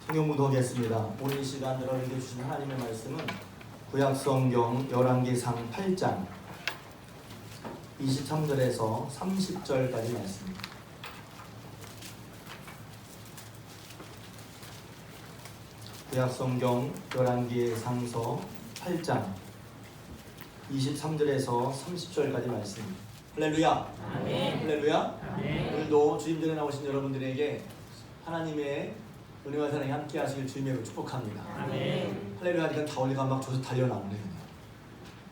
성경 묵독하겠습니다. 오늘 이 시간 여러분께 주신 하나님의 말씀은 구약성경 열왕기상 8장 23절에서 30절까지 말씀입니다. 구약성경 열왕기상서 8장 23절에서 30절까지 말씀입니다. 할렐루야. 아멘. 할렐루야. 아멘. 오늘도 주님 전에 나오신 여러분들에게 하나님의 은혜와 사랑이 함께 하시길 주님의 축복합니다. 아멘. 할렐루야 하니까 다 올리가 막 조서 달려나오네.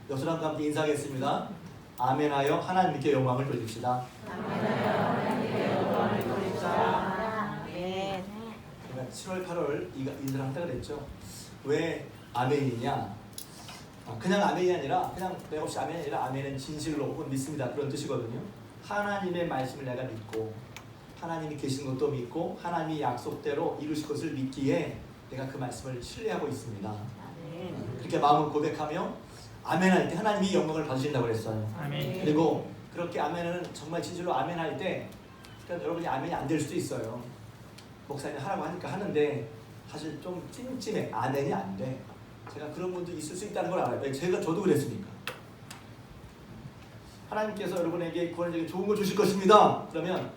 여수람과 함께 인사하겠습니다. 아멘하여 하나님께 영광을 돌립시다. 아멘하여 하나님께 영광을 돌립시다. 아멘. 제가 7월 8월 인사를 한다고 그랬죠. 왜 아멘이냐? 그냥 아멘이 아니라 그냥 내가 없이 아멘이 아니라 아멘은 진실로 혹은 믿습니다 그런 뜻이거든요. 하나님의 말씀을 내가 믿고 하나님이 계신 것도 믿고 하나님이 약속대로 이루실 것을 믿기에 내가 그 말씀을 신뢰하고 있습니다. 아멘. 그렇게 마음을 고백하며 아멘할 때 하나님이 영광을 받으신다고 그랬어요. 아멘. 그리고 그렇게 아멘은 정말 진실로 아멘할 때 그러니까 여러분이 아멘이 안 될 수도 있어요. 목사님 하라고 하니까 하는데 사실 좀 찜찜해. 아멘이 안 돼. 제가 그런 분도 있을 수 있다는 걸 알아요. 저도 그랬으니까. 하나님께서 여러분에게 구원적인 좋은 거 주실 것입니다. 그러면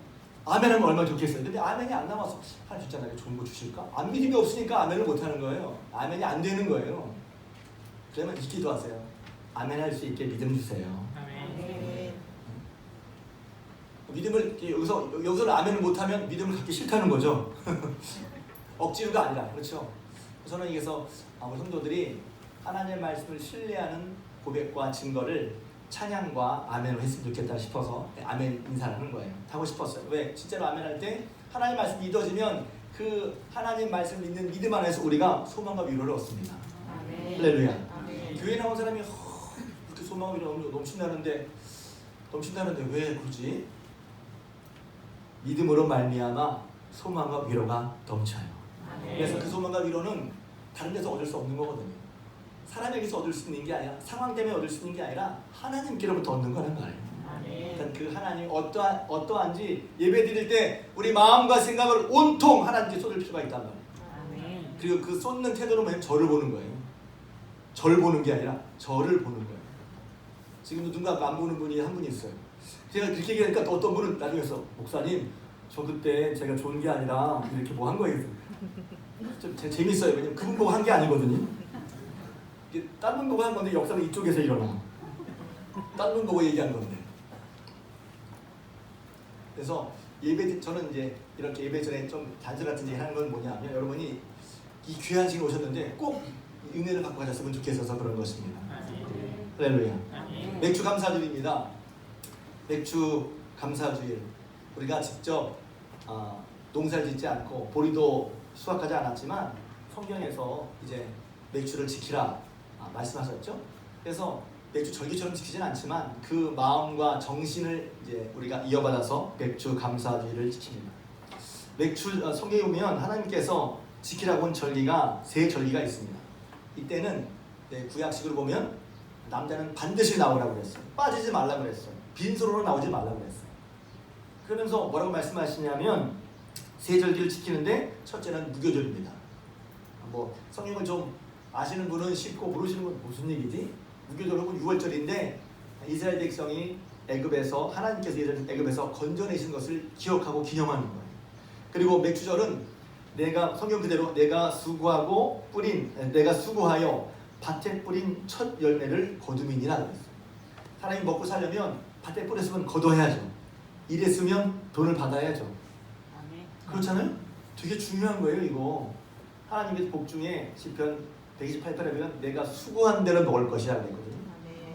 아멘하면 얼마나 좋겠어요. 근데 아멘이 안 나와서 하나님 진짜 나에게 좋은 거 주실까? 안 믿음이 없으니까 아멘을 못 하는 거예요. 아멘이 안 되는 거예요. 그러면 이 기도하세요. 아멘할 수 있게 믿음 주세요. 아멘. 믿음을 여기서 아멘을 못하면 믿음을 갖기 싫다는 거죠. 억지로가 아니라 그렇죠. 저는 여기서 우리 성도들이 하나님의 말씀을 신뢰하는 고백과 증거를 찬양과 아멘으로 했으면 좋겠다 싶어서 아멘 인사를 하는 거예요. 하고 싶었어요. 왜? 진짜로 아멘할 때 하나님 말씀이 믿어지면 그 하나님 말씀을 믿는 믿음 안에서 우리가 소망과 위로를 얻습니다. 아멘. 할렐루야. 아멘. 교회 나온 사람이 이렇게 소망과 위로가 넘친다는데 왜 그러지? 믿음으로 말미암아 소망과 위로가 넘쳐요. 그래서 그 소망과 위로는 다른 데서 얻을 수 없는 거거든요. 사람에게서 얻을 수 있는 게 아니라 상황 때문에 얻을 수 있는 게 아니라 하나님께로부터 얻는 거란 말이에요. 그러니까 그 하나님 어떠한지 예배 드릴 때 우리 마음과 생각을 온통 하나님께 쏟을 필요가 있단 말이에요. 그리고 그 쏟는 태도는 뭐냐면 저를 보는 거예요. 저를 보는 게 아니라 저를 보는 거예요. 지금도 누군가 안 보는 분이 한 분이 있어요. 제가 그렇게 얘기하니까 또 어떤 분은 나중에서 목사님 저 그때 제가 좋은 게 아니라 이렇게 뭐 한 거예요. 좀 재밌어요. 왜냐면 그분 보고 한 게 아니거든요. 다른 분 보고 한 건데 역사는 이쪽에서 일어나. 다른 분 보고 얘기한 건데. 그래서 저는 이제 이렇게 예배 전에 좀 단서 같은 얘기 하는 건 뭐냐면 여러분이 이 귀한 시간 오셨는데 꼭 은혜를 받고 가셨으면 좋겠어서 그런 것입니다. 할렐루야. 맥주 감사주일입니다. 맥주 감사주일. 우리가 직접 농사를 짓지 않고 보리도 수확하지 않았지만 성경에서 이제 맥주를 지키라 말씀하셨죠. 그래서 맥주 절기처럼 지키진 않지만 그 마음과 정신을 이제 우리가 이어받아서 맥주 감사주일을 지킵니다. 맥주 성경에 보면 하나님께서 지키라고 한 절기가 세 절기가 있습니다. 이때는 구약식으로 보면 남자는 반드시 나오라고 그랬어요. 빠지지 말라고 그랬어요. 빈손으로 나오지 말라고 그랬어요. 그러면서 뭐라고 말씀하시냐면 세 절기를 지키는데 첫째는 무교절입니다. 뭐 성경을 좀 아시는 분은 쉽고 모르시는 분은 무슨 얘기지? 무교절은 6월절인데 이스라엘 백성이 하나님께서 애굽에서 건져내신 것을 기억하고 기념하는 거예요. 그리고 맥주절은 성경 그대로 내가 수고하여 밭에 뿌린 첫 열매를 거두민이라 그랬어요. 사람이 먹고 살려면 밭에 뿌렸으면 거둬야죠. 일했으면 돈을 받아야죠. 그렇잖아요? 되게 중요한 거예요, 이거. 하나님의 복 중에 시편 128편에 보면 내가 수고한 대로 먹을 것이라 그랬거든요.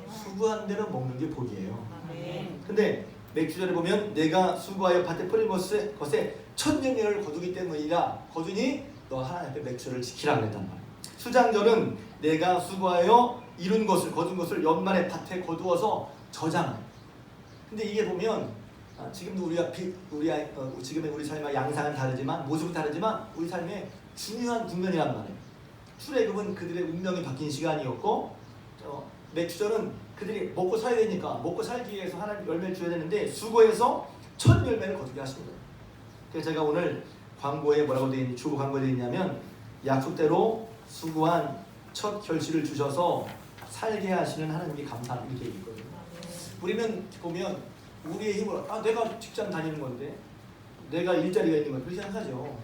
수고한 대로 먹는 게 복이에요. 근데 맥주절에 보면 내가 수고하여 밭에 뿌린 것에 첫 열매를 거두기 때문이라 거두니 너 하나님 앞에 맥주를 지키라 그랬단 말이에요. 수장절은 내가 수고하여 이룬 것을 거둔 것을 연말에 밭에 거두어서 저장해요. 근데 이게 보면 지금도 지금의 우리 삶과 양상은 다르지만 모습은 다르지만 우리 삶의 중요한 국면이란 말이에요. 출애굽은 그들의 운명이 바뀐 시간이었고 맥주절은 그들이 먹고 살아야 되니까 먹고 살기 위해서 하나님 열매를 줘야 되는데 수고해서 첫 열매를 거두게 하신 거예요. 그래서 제가 오늘 광고에 뭐라고 주고 광고에 되어 있냐면 약속대로 수고한 첫 결실을 주셔서 살게 하시는 하나님께 감사하는 이렇게 있거든요. 우리는 보면 우리의 힘으로 내가 직장 다니는 건데 내가 일자리가 있는 건 그렇게 생각하죠.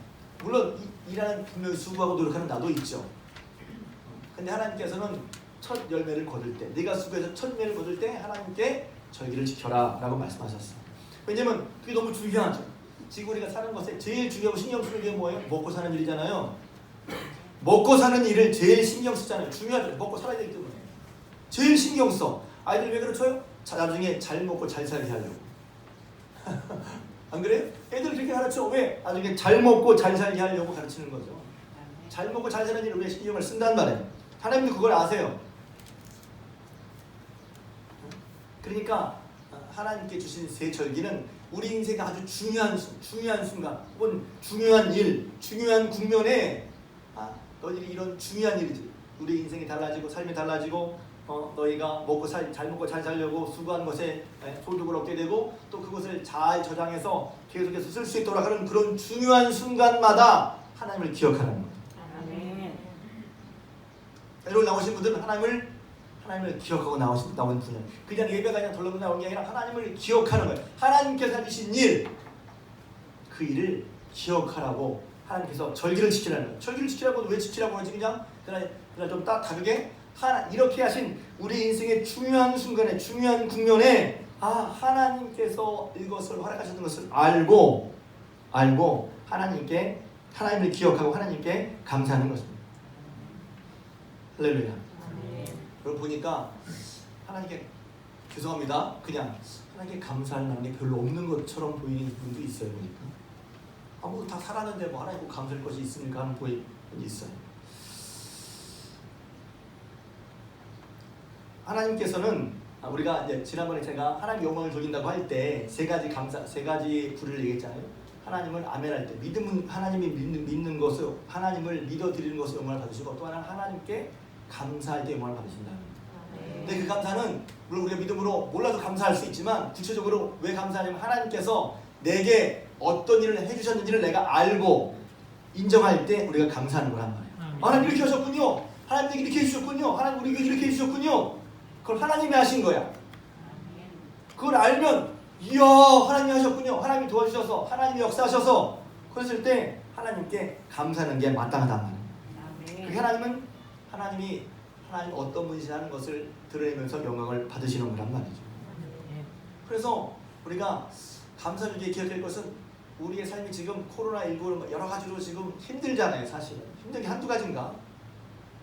물론 일하는 분명히 수고하고 노력하는 나도 있죠. 근데 하나님께서는 첫 열매를 거둘 때 네가 수고해서 첫 열매를 거둘 때 하나님께 절기를 지켜라 라고 말씀하셨어요. 왜냐면 그게 너무 중요하죠. 지금 우리가 사는 것에 제일 중요하고 신경 쓰는 게 뭐예요? 먹고 사는 일이잖아요. 먹고 사는 일을 제일 신경 쓰잖아요. 중요하죠. 먹고 살아야 되기 때문에 제일 신경 써. 아이들 왜 그렇죠? 나중에 잘 먹고 잘 살게 하려고. 안 그래요? 애들 그렇게 가르쳐. 왜? 나중에 잘 먹고 잘 살게 하려고 가르치는 거죠. 잘 먹고 잘 사는 일을 왜 신경을 쓴단 말이에요. 하나님도 그걸 아세요. 그러니까 하나님께 주신 새 절기는 우리 인생의 아주 중요한 순간 혹은 중요한 일, 중요한 국면에 너희들이 이런 중요한 일이지. 우리 인생이 달라지고 삶이 달라지고 너희가 잘 먹고 잘 살려고 수고한 것에 소득을 얻게 되고 또 그것을 잘 저장해서 계속해서 쓸 수 있도록 하는 그런 중요한 순간마다 하나님을 기억하는 거예요. 여러분 나오신 분들은 하나님을 기억하고 나온 분이에요. 그냥 예배가 그냥 덜렁 나온 게 아니라 하나님을 기억하는 거예요. 하나님께서 해주신 일, 그 일을 기억하라고 하나님께서 절기를 지키라는 거예요. 절기를 지키라고 왜 지키라고 하지? 그냥 좀 다르게 이렇게 하신 우리 인생의 중요한 순간에 중요한 국면에 하나님께서 이것을 허락하셨던 것을 알고 하나님을 기억하고 하나님께 감사하는 것입니다. 할렐루야. 여러분 보니까 하나님께 죄송합니다. 그냥 하나님께 감사할 만한 게 별로 없는 것처럼 보이는 분도 있어요. 보니까 다 살았는데 하나님 감사할 것이 있습니까 하는 분이 있어요. 하나님께서는 우리가 이제 지난번에 제가 하나님 영광을 돌린다고 할 때 세 가지 부를 얘기했잖아요. 하나님을 아멘할 때 하나님이 믿는 것을 하나님을 믿어드리는 것을 영광을 받으시고 또 하나는 하나님께 감사할 때 영광을 받으신다. 근데 그 감사는 물론 우리가 믿음으로 몰라도 감사할 수 있지만 구체적으로 왜 감사하냐면 하나님께서 내게 어떤 일을 해주셨는지를 내가 알고 인정할 때 우리가 감사하는 거란 말이에요. 하나님 이렇게 하셨군요. 하나님 이렇게 해주셨군요. 하나님 우리 교회 이렇게 해주셨군요. 그걸 하나님이 하신 거야. 그걸 알면 이야 하나님이 하셨군요. 하나님이 도와주셔서 하나님이 역사하셔서 그랬을 때 하나님께 감사하는 게 마땅하단 말이에요. 그게 하나님이 어떤 분이시 하는 것을 드러내면서 영광을 받으시는 거란 말이죠. 그래서 우리가 감사주기에 기억할 것은 우리의 삶이 지금 코로나19로 여러 가지로 지금 힘들잖아요. 사실은 힘든 게 한두 가지인가?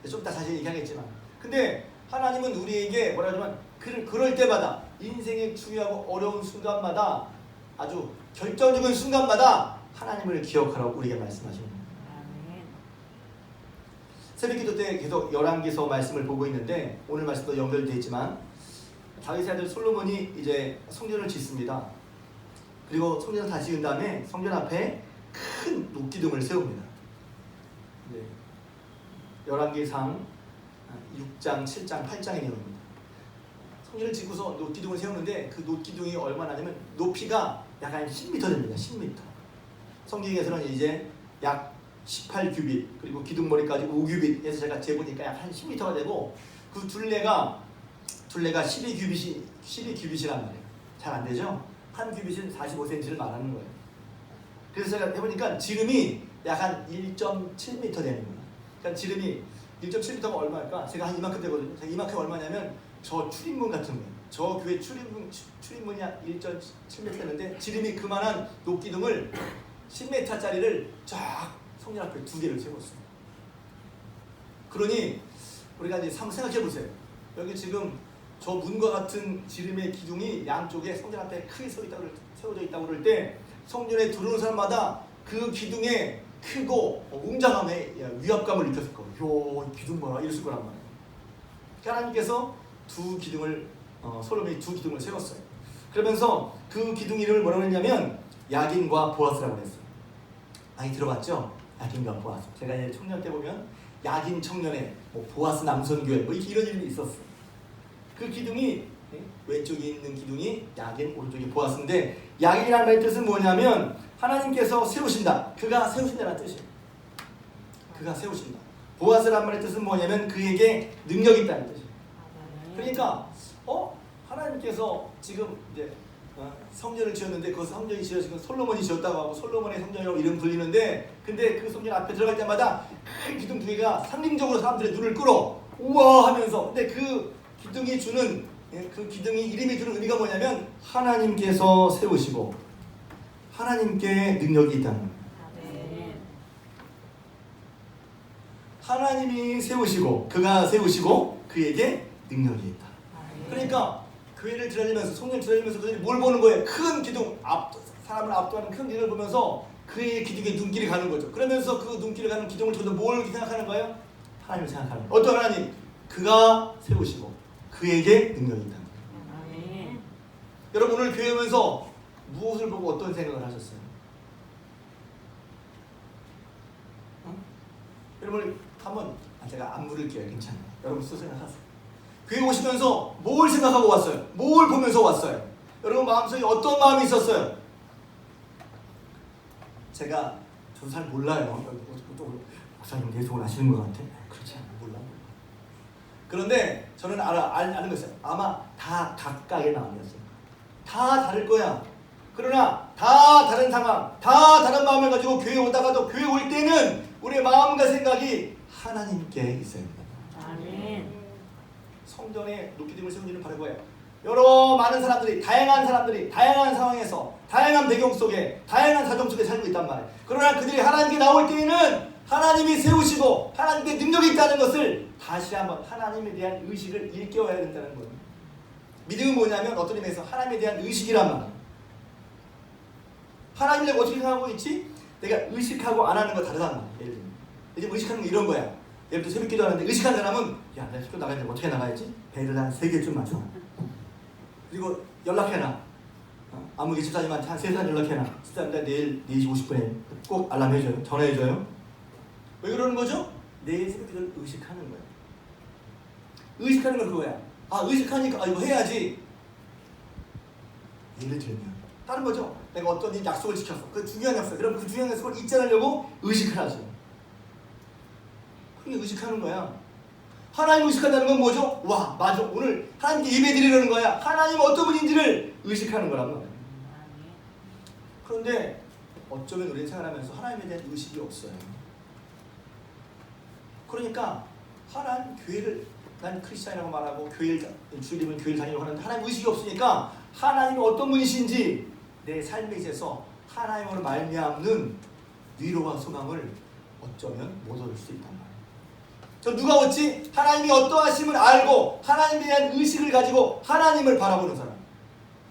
좀 이따 사실 얘기하겠지만 근데 하나님은 우리에게 뭐라 하지만 그럴 때마다 인생의 중요하고 어려운 순간마다 아주 결정적인 순간마다 하나님을 기억하라고 우리에게 말씀하시는 거예요. 새벽기도 때 계속 열왕기서 말씀을 보고 있는데 오늘 말씀도 연결되어 있지만 다윗의 아들 솔로몬이 이제 성전을 짓습니다. 그리고 성전을 다 지은 다음에 성전 앞에 큰 녹기둥을 세웁니다. 열왕기상 6장, 7장, 8장의 내용입니다. 성전을 짓고서 녹기둥을 세우는데 그 녹기둥이 얼마나 하냐면 높이가 약 한 10m 됩니다. 10m. 성경에서는 이제 약 18규빗 그리고 기둥머리까지 5규빗 해서 제가 재보니까 약 한 10m가 되고 그 둘레가 12규빗이란 말이에요. 잘 안 되죠? 한 규빗은 45cm를 말하는 거예요. 그래서 제가 해보니까 지름이 약 한 1.7m 되는 거예요. 그러니까 지름이 1.7m가 얼마일까? 제가 한 이만큼 되거든요. 이만큼 얼마냐면 저 출입문 같은 거예요. 저 교회 출입문이 한 1.7m 되는데 지름이 그만한 녹기둥을 10m짜리를 쫙 성전 앞에 2개를 세웠어요. 그러니 우리가 이제 한번 생각해 보세요. 여기 지금 저 문과 같은 지름의 기둥이 양쪽에 성전 앞에 크게 세워져 있다고 그럴 때 성전에 들어오는 사람마다 그 기둥에 크고 웅장함에 위압감을 느꼈을 거예요. 요 기둥 봐라 이랬을 거란 말이에요. 하나님께서 솔로몬이 2기둥을 세웠어요. 그러면서 그 기둥 이름을 뭐라고 했냐면 야긴과 보아스라고 했어요. 많이 들어봤죠? 야긴과 보아스. 제가 이제 청년 때 보면 야긴 청년회, 보아스 남선교회 이런 이름이 있었어요. 그 기둥이 왼쪽에 있는 기둥이 야긴, 오른쪽이 보아스인데 야긴이라는 말의 뜻은 뭐냐면 하나님께서 세우신다. 그가 세우신다는 뜻이에요. 그가 세우신다. 보아스란 말의 뜻은 뭐냐면 그에게 능력이 있다는 뜻이에요. 그러니까 하나님께서 지금 이제 성전을 지었는데 그 성전이 지어지고 솔로몬이 지었다고 하고 솔로몬의 성전이라고 이름 불리는데, 근데 그 성전 앞에 들어갈 때마다 큰 기둥 두 개가 상징적으로 사람들의 눈을 끌어 우와 하면서, 근데 그 기둥이 주는 그 기둥이 이름이 주는 의미가 뭐냐면 하나님께서 세우시고 하나님께 능력이 있다는 거예요. 하나님이 세우시고 그가 세우시고 그에게 능력이 있다. 그러니까 교회를 들여다니면서 성전을 들여다니면서 그들이 뭘 보는 거예요? 큰 기둥, 사람을 압도하는 큰 기둥을 보면서 그의 기둥에 눈길이 가는 거죠. 그러면서 그 눈길이 가는 기둥을 통해서 뭘 생각하는 거예요? 하나님을 생각하는 거예요. 어떤 하나님? 그가 세우시고 그에게 능력이 있다. 여러분 오늘 교회 오면서 무엇을 보고 어떤 생각을 하셨어요? 여러분 한번 제가 안 물을게요. 괜찮아요. 여러분 스스로 생각하세요. 교회 오시면서 뭘 생각하고 왔어요? 뭘 보면서 왔어요? 여러분 마음속에 어떤 마음이 있었어요? 제가 저도 잘 몰라요. 또 목사님 계속 아시는 것 같아. 그렇지 않아요. 몰라. 그런데 저는 아는 거 있어요. 아마 다 각각의 마음이었어요. 다 다를 거야. 그러나 다 다른 상황, 다 다른 마음을 가지고 교회 오다가도 교회 올 때는 우리의 마음과 생각이 하나님께 있어야 합니다. 아멘. 성전에 높이됨을 세운 일은 바로 거예요. 여러 많은 사람들이, 다양한 사람들이 다양한 상황에서 다양한 배경 속에 다양한 사정 속에 살고 있단 말이에요. 그러나 그들이 하나님께 나올 때에는 하나님이 세우시고 하나님께 능력이 있다는 것을 다시 한번 하나님에 대한 의식을 일깨워야 된다는 거예요. 믿음은 뭐냐면 어떤 의미에서 하나님에 대한 의식이란 말이에요. 하나님을 내가 어떻게 생각하고 있지? 내가 의식하고 안 하는 거 다르단 말이에요. 예를 들면 이제 의식하는 거 이런 거야. 예를 들어 새벽기도 하는데 의식한 사람은 야 내가 새벽 나가야지 어떻게 나가야지? 배를 한 3개쯤 맞춰. 그리고 연락해놔. 아무개 집사님한테 한 3시간 연락해놔. 집사님 내일 4시 50분에 꼭 알람 해줘요. 전화해줘요. 왜 그러는 거죠? 내일 새벽기도를 의식하는 거야. 의식하는 건 그거야. 의식하니까 이거 해야지. 예를 들면 다른 거죠. 내가 어떤 약속을 지켰어. 그 중요한 약속. 그럼 그 중요한 약속을 잊지 않으려고 의식을 하죠. 그게 의식하는 거야. 하나님 의식한다는 건 뭐죠? 와 맞아. 오늘 하나님께 예배 드리려는 거야. 하나님 어떤 분인지를 의식하는 거란 말이야. 그런데 어쩌면 우리 생활하면서 하나님에 대한 의식이 없어요. 그러니까 하나님 교회를 난 크리스찬이라고 말하고 교회를 주일이면 교회를 다니려고 하는데 하나님 의식이 없으니까 하나님이 어떤 분이신지 내 삶에 있어서 하나님으로 말미암는 위로와 소망을 어쩌면 못 얻을 수 있단 말이에요. 저 누가 어찌 하나님이 어떠하심을 알고 하나님에 대한 의식을 가지고 하나님을 바라보는 사람.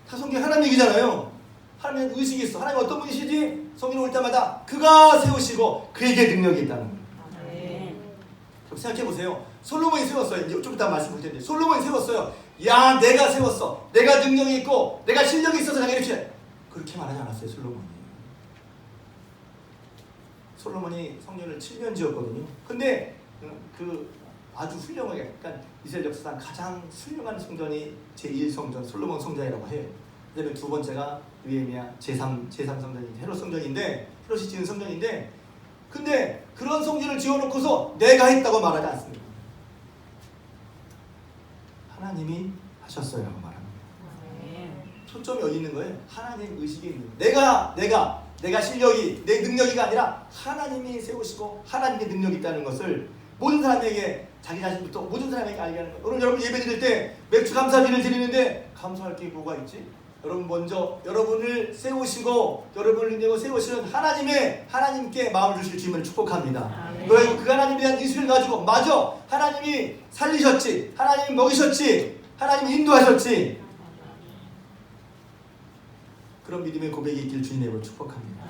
다 성경 하나님 얘기잖아요. 하나님에 대한 의식이 있어. 하나님 어떤 분이시지? 성경 올 때마다 그가 세우시고 그에게 능력이 있다는 거예요. 생각해 보세요. 솔로몬이 세웠어요. 이제 좀 이따 말씀 볼 텐데 솔로몬이 세웠어요. 야 내가 세웠어. 내가 능력이 있고 내가 실력이 있어서 내가 이렇게 그렇게 말하지 않았어요. 솔로몬이 성전을 7년 지었거든요. 근데 그 아주 훌륭하게, 그러니까 이스라엘 역사상 가장 훌륭한 성전이 제1성전 솔로몬 성전이라고 해요. 그다음에 두 번째가 느헤미야 제3성전이 헤롯 성전인데 헤롯이 지은 성전인데, 근데 그런 성전을 지어놓고서 내가 했다고 말하지 않습니다. 하나님이 하셨어요 라고 말합니다. 초점이 어디 있는 거예요? 하나님 의식이 있는 거예요. 내가 실력이 내 능력이가 아니라 하나님이 세우시고 하나님의 능력이 있다는 것을 모든 사람에게, 자기 자신부터 모든 사람에게 알게 하는 거예요. 오늘 여러분 예배 드릴 때 맥주 감사기를 드리는데 감사할 게 뭐가 있지? 여러분 먼저 여러분을 세우시고 여러분을 인내고 세우시는 하나님께 마음을 주실 주님을 축복합니다. 그리고 그 하나님에 대한 의식을 가지고 맞아, 하나님이 살리셨지, 하나님이 먹이셨지, 하나님이 인도하셨지, 그런 믿음의 고백이 있길 주님의 축복합니다.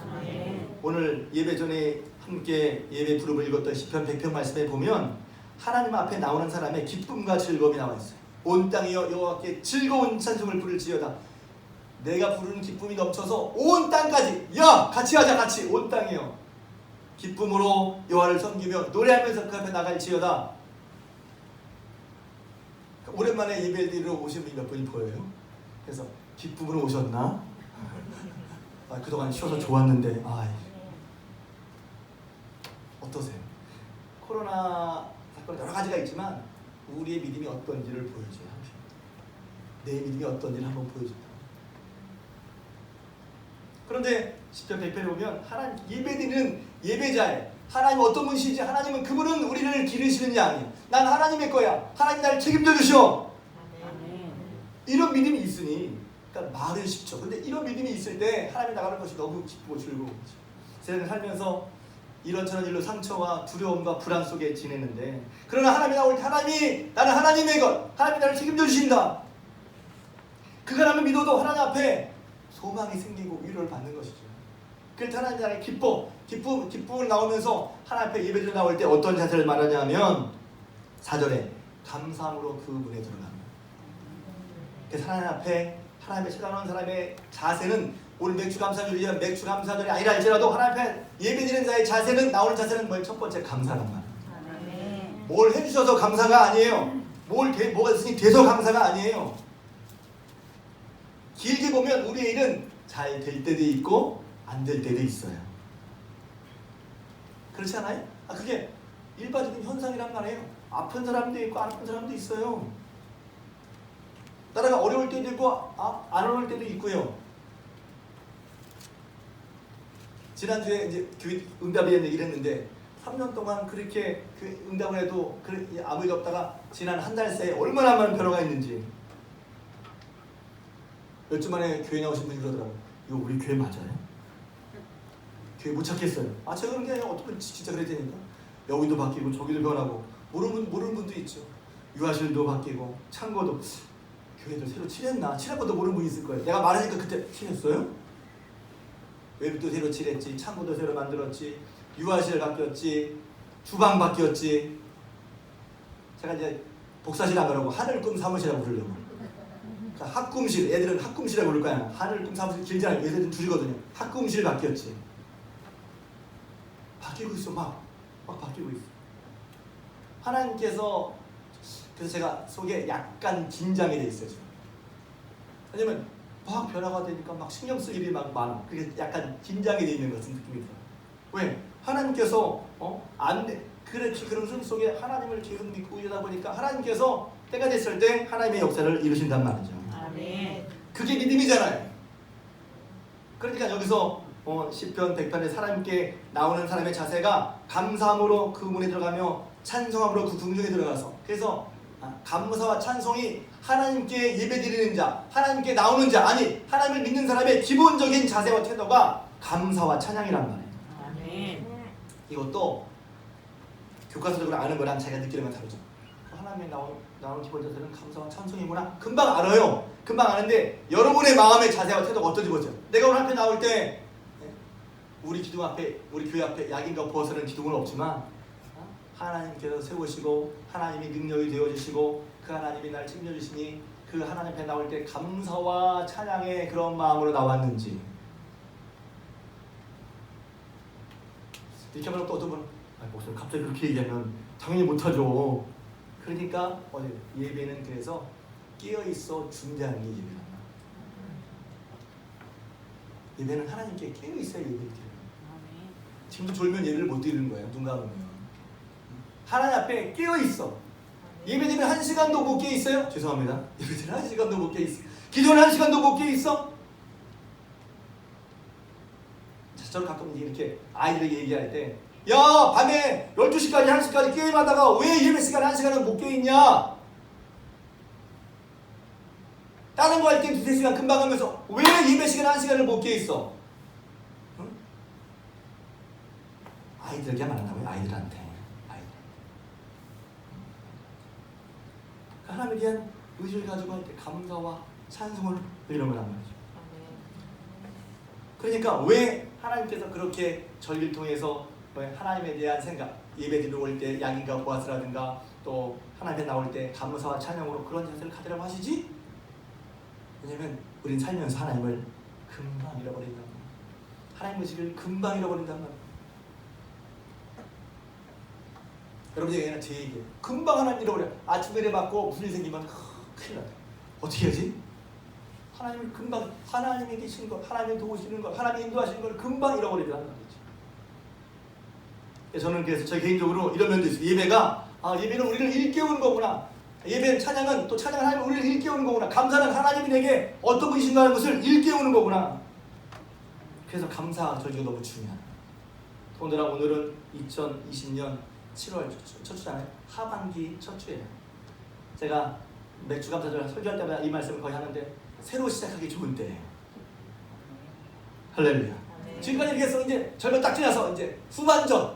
오늘 예배 전에 함께 예배 부름을 읽었던 시편 100편 말씀에 보면 하나님 앞에 나오는 사람의 기쁨과 즐거움이 나와 있어요. 온 땅이여 여호와께 즐거운 찬송을 부를지어다. 내가 부르는 기쁨이 넘쳐서 온 땅까지, 야 같이 하자, 같이 온 땅이여 기쁨으로 여호와를 섬기며 노래하면서 그 앞에 나갈지어다. 오랜만에 예배드리러 오신 분이 몇 분이 보여요? 그래서 기쁨으로 오셨나? 그동안 쉬어서 좋았는데 어떠세요? 코로나 사건 여러 가지가 있지만 우리의 믿음이 어떤지를 보여줘야 합니다. 내 믿음이 어떤지를 한번 보여준다. 그런데 10편 100편에 보면 하나님 예배드리는 예배자에 하나님 어떤 분이시지? 하나님은 그분은 우리를 기르시는 양이야. 난 하나님의 거야. 하나님 나를 책임져 주시오. 아멘. 이런 믿음이 있으니 그러니까 말은 쉽죠. 근데 이런 믿음이 있을 때 하나님이 나가는 것이 너무 기쁘고 즐거운 거죠. 세상을 살면서 이런저런 일로 상처와 두려움과 불안 속에 지내는데 그러나 하나님이 나올 때 하나님이 나는 하나님의 것, 하나님이 나를 책임져 주신다. 그 하나님을 믿어도 하나님 앞에 소망이 생기고 위로를 받는 것이죠. 그래서 하나님 나라의 기쁨을 나오면서 하나님 앞에 예배드려 나올 때 어떤 자세를 말하냐면 4절에 감사함으로 그 문에 들어갑니다. 그래서 하나님 앞에 하나님의 찾아오는 사람의 자세는 오늘 맥주 감사절이야 맥주 감사절이 아니라 할지라도 하나님 앞에 예배드리는 자의 자세는 나오는 자세는 뭐예요? 첫 번째 감사란 말이에요. 아멘. 뭘 해주셔서 감사가 아니에요. 뭐가 있으니 돼서 감사가 아니에요. 길게 보면 우리의 일은 잘 될 때도 있고 안 될 때도 있어요. 그렇지 않아요? 그게 일반적인 현상이란 말이에요. 아픈 사람도 있고 안 아픈 사람도 있어요. 나라가 어려울 때도 있고 안 어려울 때도 있고요. 지난주에 이제 교회 응답에 대한 얘기를 했는데 3년 동안 그렇게 그 응답을 해도 아무 일 없다가 지난 한 달 새에 얼마나 많은 변화가 있는지 몇 주 만에 교회 나오신 분이 그러더라고요. 이거 우리 교회 맞아요? 교회 못 찾겠어요. 제가 그런 게 아니라 어떤 분 진짜 그랬다니까. 여기도 바뀌고 저기도 변하고 모르는 분도 있죠. 유아실도 바뀌고 창고도 교회도 새로 칠했나? 칠한 것도 모르는 분이 있을 거예요. 내가 말하니까 그때 칠했어요? 외부도 새로 칠했지, 창고도 새로 만들었지, 유아실 바뀌었지, 주방 바뀌었지. 제가 이제 복사실 안 가라고 하늘꿈 사무실이라고 부르려고. 그러니까 학꿈실, 애들은 학꿈실이라고 부를 거야. 하늘꿈 사무실 길지 않아요. 얘들은 둘이거든요. 학꿈실 바뀌었지. 바뀌고 있어, 막 바뀌고 있어. 하나님께서 그래서 제가 속에 약간 긴장이 돼 있어요. 지금. 왜냐면 막 변화가 되니까 막 신경 쓸 일이 막 많아. 그게 약간 긴장이 돼 있는 것 같은 느낌이 들어요. 왜? 하나님께서 안 돼. 그렇지. 그런 숨 속에 하나님을 계속 믿고 이러다 보니까 하나님께서 때가 됐을 때 하나님의 역사를 이루신단 말이죠. 아멘. 그게 믿음이잖아요. 그러니까 여기서 10편 100편에 하나님께 나오는 사람의 자세가 감사함으로 그 문에 들어가며 찬송함으로 그 궁중에 들어가서 그래서 감사와 찬송이 하나님께 예배드리는 자, 하나님께 나오는 자, 아니 하나님을 믿는 사람의 기본적인 자세와 태도가 감사와 찬양이란 말이에요. 아멘. 이것도 교과서적으로 아는 거랑 자기가 느끼는 건 다르죠. 하나님의 나오는 기본 자세는 감사와 찬송이구나. 금방 알아요. 금방 아는데 여러분의 마음의 자세와 태도가 어떤지 보세요. 내가 오늘 앞에 나올 때 우리 기둥 앞에, 우리 교회 앞에 약인과 부어서는 기둥은 없지만 하나님께서 세우시고 하나님이 능력이 되어주시고 그 하나님이 나를 책임져주시니 그 하나님 앞에 나올 때 감사와 찬양의 그런 마음으로 나왔는지 이렇게 하면 또 어떤 분은 목사님 갑자기 그렇게 얘기하면 당연히 못하죠. 그러니까 예배는 그래서 깨어있어 준다는 게 예배란 말이에요. 예배는 하나님께 깨어있어야 예배를 드려요. 지금도 졸면 예배를 못 드리는 거예요. 눈 감으면. 하나님 앞에 깨어있어. 예배드리면 1시간도 못 깨어있어요? 죄송합니다. 예배드리면 1시간도 못 깨어있어. 기도는 1시간도 못 깨어있어? 저는 가끔 이렇게 아이들에게 얘기할 때 야 밤에 12시까지 1시까지 게임하다가 왜 예배 시간에 1시간은 못 깨어있냐? 다른 거 할 때 2-3시간 금방 하면서 왜 예배 시간에 1시간을 못 깨어있어? 응? 아이들에게 말한다고요? 아이들한테. 하나님에 대한 의지를 가지고 할 때 감사와 찬송을 이런 거란 말이죠. 그러니까 왜 하나님께서 그렇게 절기를 통해서 하나님에 대한 생각, 예배드리러 올 때 양인과 보아스라든가 또 하나님에 나올 때 감사와 찬양으로 그런 자세를 가지라고 하시지? 왜냐면 우린 살면서 하나님을 금방 잃어버린단 말이에요. 하나님 의식을 금방 잃어버린단 말이에요. 여러분 얘기는 제 얘기예요. 금방 하나님 잃어버려요. 아침에 예배 받고 무슨 일 생기면 큰일 나요. 어떻게 하지? 하나님을 금방, 하나님이 계신 것, 하나님이 도우시는 것, 하나님이 인도하시는 걸 금방 잃어버리더란 말이죠. 저는 그래서 저 개인적으로 이런 면도 있어요. 예배가 예배는 우리를 일깨우는 거구나. 예배는 찬양은 또 찬양을 하면 우리를 일깨우는 거구나. 감사는 하나님이 내게 어떤 분이신가 하는 것을 일깨우는 거구나. 그래서 감사 절기가 너무 중요하다. 더군다나 오늘은 2020년 7월 첫 주잖아요. 하반기 첫 주예요. 제가 맥주 감사절 설교할 때마다 이 말씀을 거의 하는데 새로 시작하기 좋은 때예요. 할렐루야. 지금까지 이렇게 해서 이제 절반 딱 지나서 이제 후반전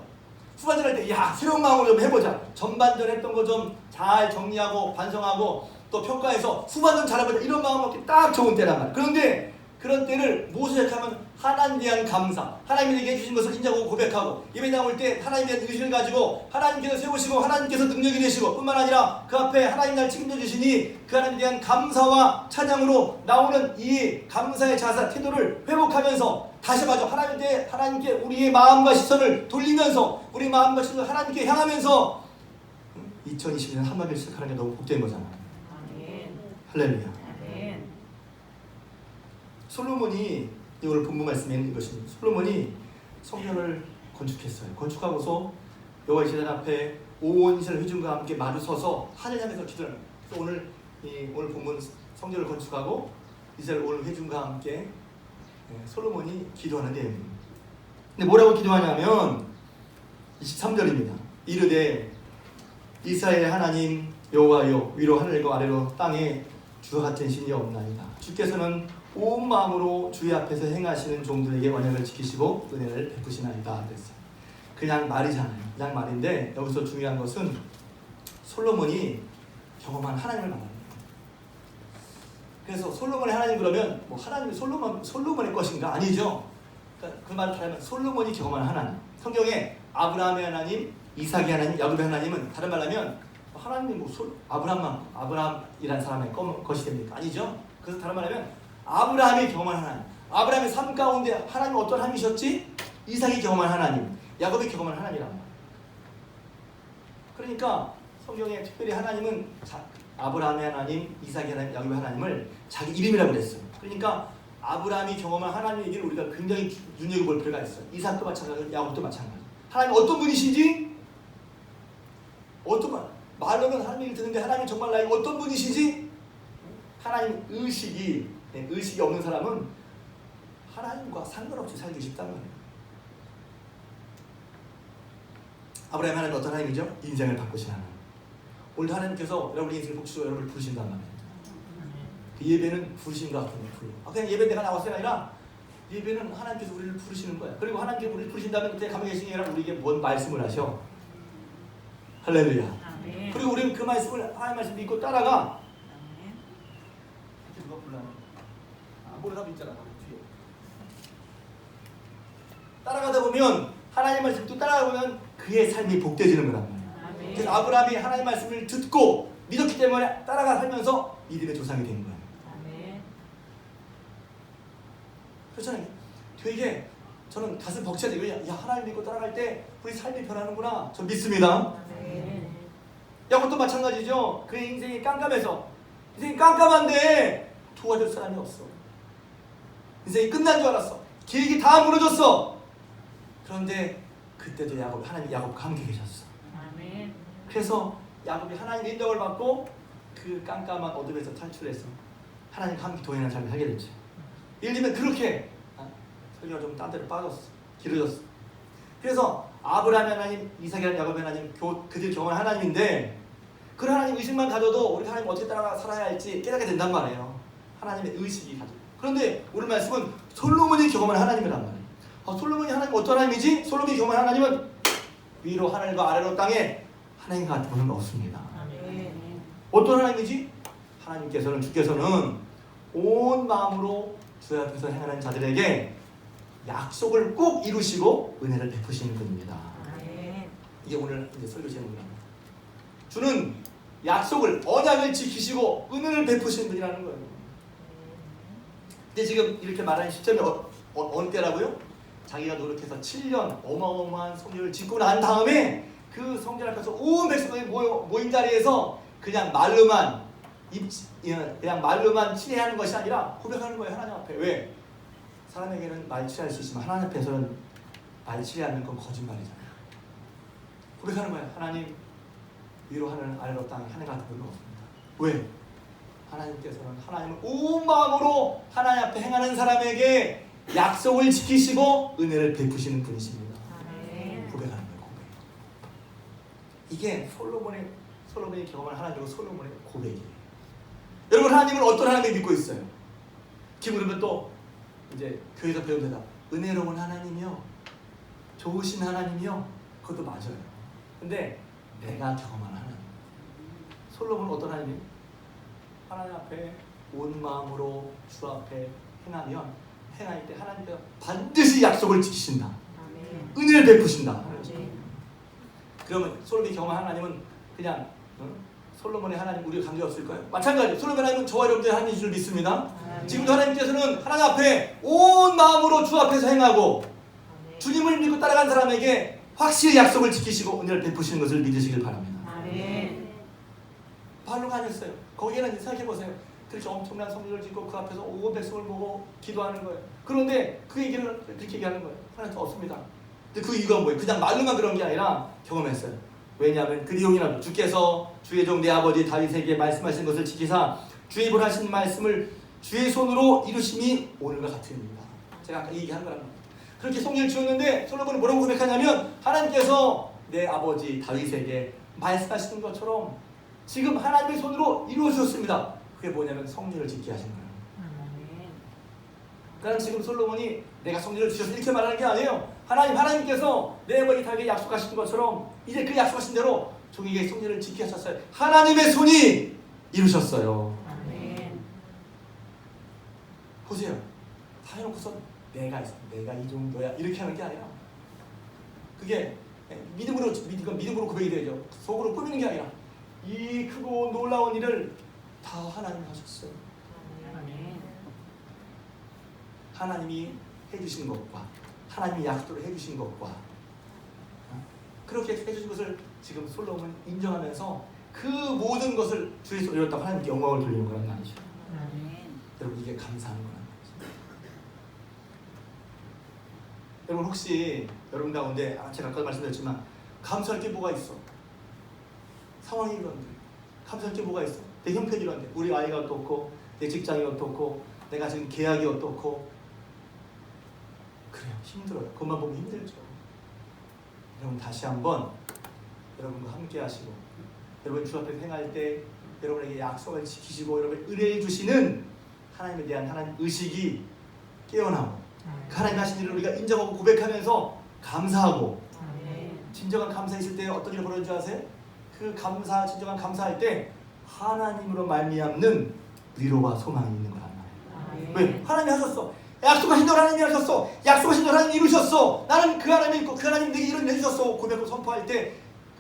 할 때 새로운 마음으로 좀 해보자. 전반전 했던 거 좀 잘 정리하고 반성하고 또 평가해서 후반전 잘해보자. 이런 마음 먹기 딱 좋은 때란 말이에요. 그런데 그런 때를 무엇으로 시작하면 하나님에 대한 감사, 하나님이 내게 해주신 것을 인정하고 고백하고 예배 나올 때 하나님에 대한 의식을 가지고 하나님께서 세우시고 하나님께서 능력이 되시고 뿐만 아니라 그 앞에 하나님 날 책임져 주시니 그 하나님에 대한 감사와 찬양으로 나오는 이 감사의 자세, 태도를 회복하면서 다시 말해서 하나님께 우리의 마음과 시선을 돌리면서 우리 마음과 시선을 하나님께 향하면서 2020년 한마디를 시작하는 게 너무 복된 거잖아. 할렐루야. 솔로몬이 오늘 본문 말씀에는 이것입니다. 솔로몬이 성전을 건축했어요. 건축하고서 여호와의 제단 앞에 온 이스라엘 회중과 함께 마주 서서 하늘 향해서 기도를 합니다. 그래서 오늘 본문 성전을 건축하고 이스라엘 온 회중과 함께 솔로몬이 기도하는 내용입니다. 근데 뭐라고 기도하냐면 23절입니다. 이르되 이스라엘의 하나님 여호와여 위로 하늘과 아래로 땅에 주와 같은 신이 없나이다. 주께서는 온 마음으로 주의 앞에서 행하시는 종들에게 언약을 지키시고 은혜를 베푸시나이다. 그랬어요. 그냥 말이잖아요. 그냥 말인데 여기서 중요한 것은 솔로몬이 경험한 하나님을 말합니다. 그래서 솔로몬의 하나님 그러면 뭐 하나님이 솔로몬의 것인가? 아니죠. 그러니까 그 말을 하면 솔로몬이 경험한 하나님. 성경에 아브라함의 하나님, 이삭의 하나님, 야곱의 하나님은 다른 말로 하면 하나님이 아브라함이라는 사람의 것이 됩니까? 아니죠. 그래서 다른 말로 하면 아브라함이 경험한 하나님, 아브라함의 삶 가운데 하나님은 어떤 하나님이셨지? 이삭이 경험한 하나님, 야곱이 경험한 하나님이란 말이에요. 그러니까 성경에 특별히 하나님은 아브라함의 하나님, 이삭의 하나님, 야곱의 하나님을 자기 이름이라고 그랬어요. 그러니까 아브라함이 경험한 하나님 얘기를 우리가 굉장히 눈여겨볼 필요가 있어요. 이삭도 마찬가지고 야곱도 마찬가지고. 하나님 어떤 분이신지, 말로는 하나님 얘기를 듣는데 하나님 정말 나에게 어떤 분이시지? 하나님 의식이 없는 사람은 하나님과 상관없이 살기 쉽다는 거예요. 아브라함 하나님 어떤 하나님이죠? 인생을 바꾸신 하나님. 오늘 하나님께서 여러분의 인생을 복수로 여러분을 부르신단 말이에요. 그 예배는 부르심과 같은 거예요. 그냥 예배 내가 나왔어요 아니라 예배는 하나님께서 우리를 부르시는 거예요. 그리고 하나님께서 우리를 부르신다면 그때 가만히 계신 게 아니라 우리에게 뭔 말씀을 하셔. 할렐루야. 그리고 우리는 그 말씀을 하나님 말씀 믿고 따라가. 누가 불러나? 모르는 사람 있잖아. 뒤에. 따라가다 보면 하나님 말씀 또 따라가다 보면 그의 삶이 복되어지는 거란 말이에요. 그래서 아브라함이 하나님 말씀을 듣고 믿었기 때문에 따라가 살면서 믿음의 조상이 된 거예요. 그렇잖아요. 되게 저는 가슴 벅차지고 하나님 믿고 따라갈 때 우리 삶이 변하는구나. 저 믿습니다. 야곱도 마찬가지죠. 그의 인생이 깜깜해서 인생이 깜깜한데 도와줄 사람이 없어. 인생이 끝난 줄 알았어. 계획이 다 무너졌어. 그런데 그때도 하나님이 야곱과 함께 계셨어. 그래서 야곱이 하나님의 인정을 받고 그 깜깜한 어둠에서 탈출해서 하나님과 함께 동행하는 삶을 살게 됐죠. 예를 들면 그렇게 설교가 좀 딴 데로 빠졌어. 길어졌어. 그래서 아브라함의 하나님, 이삭의 하나님, 야곱의 하나님 그들 경험한 하나님인데 그 하나님 의식만 가져도 우리 하나님 어떻게 따라가 살아야 할지 깨닫게 된단 말이에요. 하나님의 의식이 가지고. 그런데 오늘 말씀은 솔로몬이 경험한 하나님이란 말이에요. 솔로몬이 하나님 어떤 하나님이지? 솔로몬이 경험한 하나님은 위로 하늘과 아래로 땅에 하나님 같은 분은 없습니다. 어떤 하나님이지? 주께서는 온 마음으로 주 앞에서 행하는 자들에게 약속을 꼭 이루시고 은혜를 베푸시는 분입니다. 이게 오늘 이제 설교 제목입니다. 주는 약속을 언약을 지키시고 은혜를 베푸시는 분이라는 거예요. 근데 지금 이렇게 말하는 시점이 어느 때라고요? 자기가 노력해서 7년 어마어마한 성전을 짓고 난 다음에 그 성전 앞에서 온 백성들이 모인 자리에서 그냥 말로만 칠해하는 것이 아니라 고백하는 거예요. 하나님 앞에. 왜? 사람에게는 말 칠할 수 있지만 하나님 앞에서는 말 칠해하는 건 거짓말이잖아요. 고백하는 거야. 하나님, 위로 하늘 아래로 땅 하늘 같은 건 없습니다. 왜? 하나님께서는 하나님을 온 마음으로 하나님 앞에 행하는 사람에게 약속을 지키시고 은혜를 베푸시는 분이십니다. 고백하는 거예요. 고백. 이게 솔로몬이 경험한 하나님과 솔로몬의 고백이에요. 여러분, 하나님은 어떤 하나님을 믿고 있어요? 기분이면 또 이제 교회에서 배운 대답, 은혜로운 하나님이요, 좋으신 하나님이요. 그것도 맞아요. 근데 내가 경험한 하나님, 솔로몬은 어떤 하나님이에요? 하나님 앞에 온 마음으로 주 앞에 행할 때 하나님께서 반드시 약속을 지키신다. 은혜를 베푸신다. 그러면 솔로몬이 경험한 하나님은 그냥 솔로몬의 하나님 우리가 관계없을까요? 마찬가지. 솔로몬의 하나님은 저와 여러분들의 하나님인 줄 믿습니다. 지금도 하나님께서는 하나님 앞에 온 마음으로 주 앞에서 행하고 주님을 믿고 따라간 사람에게 확실히 약속을 지키시고 은혜를 베푸시는 것을 믿으시길 바랍니다. 바로가 아니었어요. 거기에는 생각해보세요. 그렇게 엄청난 성전을 짓고 그 앞에서 온 백성을 보고 기도하는 거예요. 그런데 그 얘기를 그렇게 얘기하는 거예요. 하나님 없습니다. 근데 그 이유가 뭐예요? 그냥 말로만 그런 게 아니라 경험했어요. 왜냐하면 그 내용이라도 주께서 주의 종 내 아버지 다윗에게 말씀하신 것을 지키사 주의 입으로 하신 말씀을 주의 손으로 이루심이 오늘과 같으니라. 제가 아까 얘기한 거란 말이에요. 그렇게 성전을 지었는데 솔로몬은 뭐라고 고백하냐면 하나님께서 내 아버지 다윗에게 말씀하시는 것처럼 지금 하나님의 손으로 이루어주셨습니다. 그게 뭐냐면 성전을 짓게 하신 거예요. 그러니까 지금 솔로몬이 내가 성전을 지었어 이렇게 말하는 게 아니에요. 하나님께서 내 아버지 다윗에게 약속하신 것처럼 이제 그 약속하신 대로 종에게 성전을 짓게 하셨어요. 하나님의 손이 이루셨어요. 보세요. 다 해놓고서 내가 이 정도야 이렇게 하는 게 아니라 그게 믿음으로 고백이 되죠. 속으로 꾸미는 게 아니라 이 크고 놀라운 일을 다 하나님이 하셨어요. 하나님이 해주신 것과 하나님이 약속을 해주신 것과 그렇게 해주신 것을 지금 솔로몬은 인정하면서 그 모든 것을 주의 손으로 이뤘다고 하나님께 영광을 돌리는 거란 말이죠. 여러분, 이게 감사하는 거란 말이죠. 여러분, 혹시 여러분 가운데 제가 아까 말씀드렸지만 감사할 게 뭐가 있어? 상황이 이런데 감사할 게 뭐가 있어? 내 형편이 이런데 우리 아이가 어떻고 내 직장이 어떻고 내가 지금 계약이 어떻고 그래요. 힘들어요. 그것만 보면 힘들죠. 여러분, 다시 한번 여러분과 함께 하시고 여러분 주 앞에 행할 때 여러분에게 약속을 지키시고 여러분 의뢰해 주시는 하나님에 대한 하나님 의식이 깨어나고 그 하나님 하신 일을 우리가 인정하고 고백하면서 감사하고 진정한 감사 있을 때 어떤 일이 벌어지는 줄 아세요? 그 진정한 감사할 때 하나님으로 말미암는 위로와 소망이 있는 거란 말이에요. 왜? 하나님이 하셨어. 약속하신 대로 하나님이 하셨어. 약속하신 대로 하나님이 이루셨어. 나는 그 하나님이 있고 그 하나님 내게 이런 일 해주셨어. 고백을 선포할 때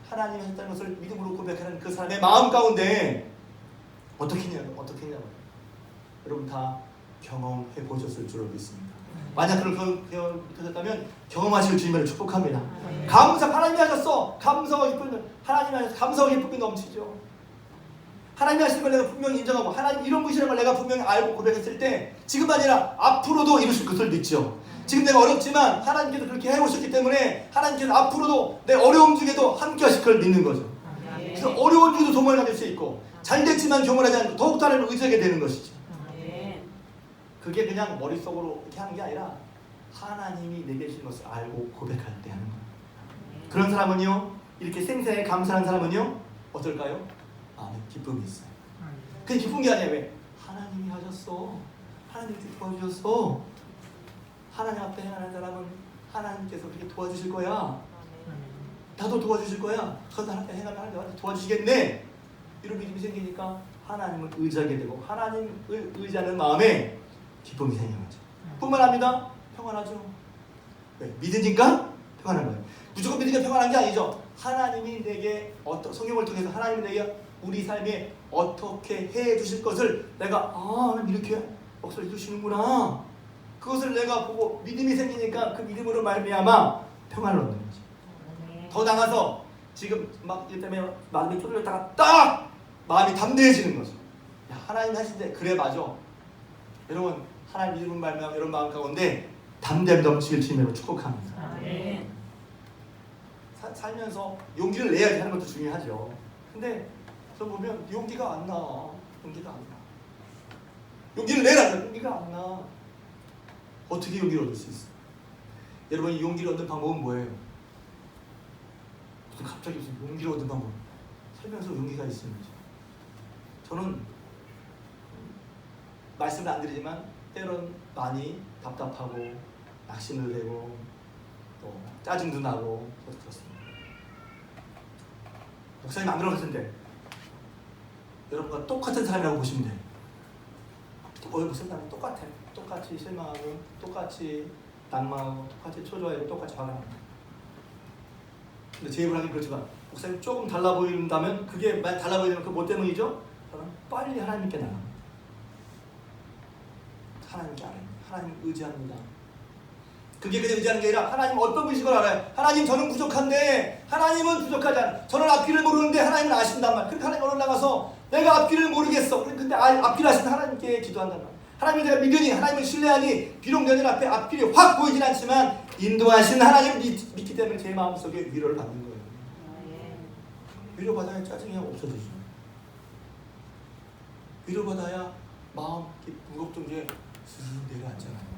하나님이 하셨다는 것을 믿음으로 고백하는 그 사람의 마음 가운데 어떻게 했냐고 여러분 다 경험해 보셨을 줄로 믿습니다. 만약 그런 경험을 못하셨다면 경험하실 주님을 축복합니다. 하나님이 하셨어. 감사와 기쁨이 하나님이 하셔서 감사와 기쁨이 넘치죠. 하나님이 하시는 걸 내가 분명히 인정하고 하나님 이런 분이시라는 걸 내가 분명히 알고 고백했을 때 지금 아니라 앞으로도 이루실 것을 믿죠. 지금 내가 어렵지만 하나님께서 그렇게 해오셨기 때문에 하나님께서 앞으로도 내 어려움 중에도 함께 하실 걸 믿는 거죠. 그래서 어려운 중에도 소망을 가질 수 있고 잘 됐지만 교만하지 않고 더욱더 하나님을 의지하게 되는 것이죠. 그게 그냥 머릿속으로 이렇게 하는 게 아니라 하나님이 내게 주신 것을 알고 고백할 때 하는 거예요. 그런 사람은요, 이렇게 생생하게 감사한 사람은요 어떨까요? 기쁨이 있어요. 그게 기쁜 게 아니에요. 왜? 하나님이 하셨어. 하나님이 도와주셨어. 하나님 앞에 행하는 사람은 하나님께서 그렇게 도와주실 거야. 나도 도와주실 거야. 그래서 하나님 앞에 행하면 하나님 나한테 도와주시겠네. 이런 믿음이 생기니까 하나님을 의지하게 되고 하나님을 의지하는 마음에 기쁨이 생겨나죠. 뿐만 아니라 평안하죠. 왜? 믿으니까 평안한 거예요. 무조건 믿으니까 평안한 게 아니죠. 하나님이 내게 성경을 통해서 하나님이 내게 우리 삶에 어떻게 해 주실 것을 내가 하나님 이렇게 역사를 해주시는구나. 그것을 내가 보고 믿음이 생기니까 그 믿음으로 말미암아 평안을 얻는 거지. 더 나가서 지금 막 이 때문에 마음이 쪼들렸다가 딱 마음이 담대해지는 거죠. 하나님 하신대. 그래 맞아. 여러분 하나님 믿음으로 말미암아 여러분 마음 가운데 담대함 넘치길 주님으로 축복합니다. 살면서 용기를 내야지 하는 것도 중요하죠. 근데 저 보면 용기가 안 나. 용기가 안 나. 용기를 내라. 용기가 안 나. 어떻게 용기를 얻을 수 있어? 여러분이 용기를 얻는 방법은 뭐예요? 무슨 갑자기 무슨 용기를 얻는 방법? 살면서 용기가 있으면 되죠. 저는 말씀을 안 드리지만 때론 많이 답답하고 낙심도 되고 또 짜증도 나고 저도 그렇습니다. 목사님 안 그럴 것 같은데 여러분과 똑같은 사람이라고 보시면 돼요. 무슨 사람이 똑같아. 똑같이 실망하고 똑같이 낭만하고 똑같이 초조해하고 똑같이 화가 납니다. 근데 제 입을 하긴 그렇지만 목사님 조금 달라 보인다면 그게 만약 달라 보이면 그 뭐 때문이죠? 저는 빨리 하나님께 나갑니다. 하나님께 알아요. 하나님 의지합니다. 그게 그냥 의지하는 게 아니라 하나님 어떤 분이신 걸 알아요. 하나님 저는 부족한데 하나님은 부족하지 않아요. 저는 앞길을 모르는데 하나님은 아신단 말이에요. 그러니까 하나님 올라가서 내가 앞길을 모르겠어. 근데 앞길 아시는 하나님께 기도한단 말이에요. 하나님을 내가 믿으니 하나님을 신뢰하니 비록 내 눈 앞에 앞길이 확 보이진 않지만 인도하신 하나님을 믿기 때문에 제 마음속에 위로를 받는 거예요. 위로받아야 짜증이 없어지죠. 위로받아야 마음 무겁던 게 스르륵 내려앉잖아요.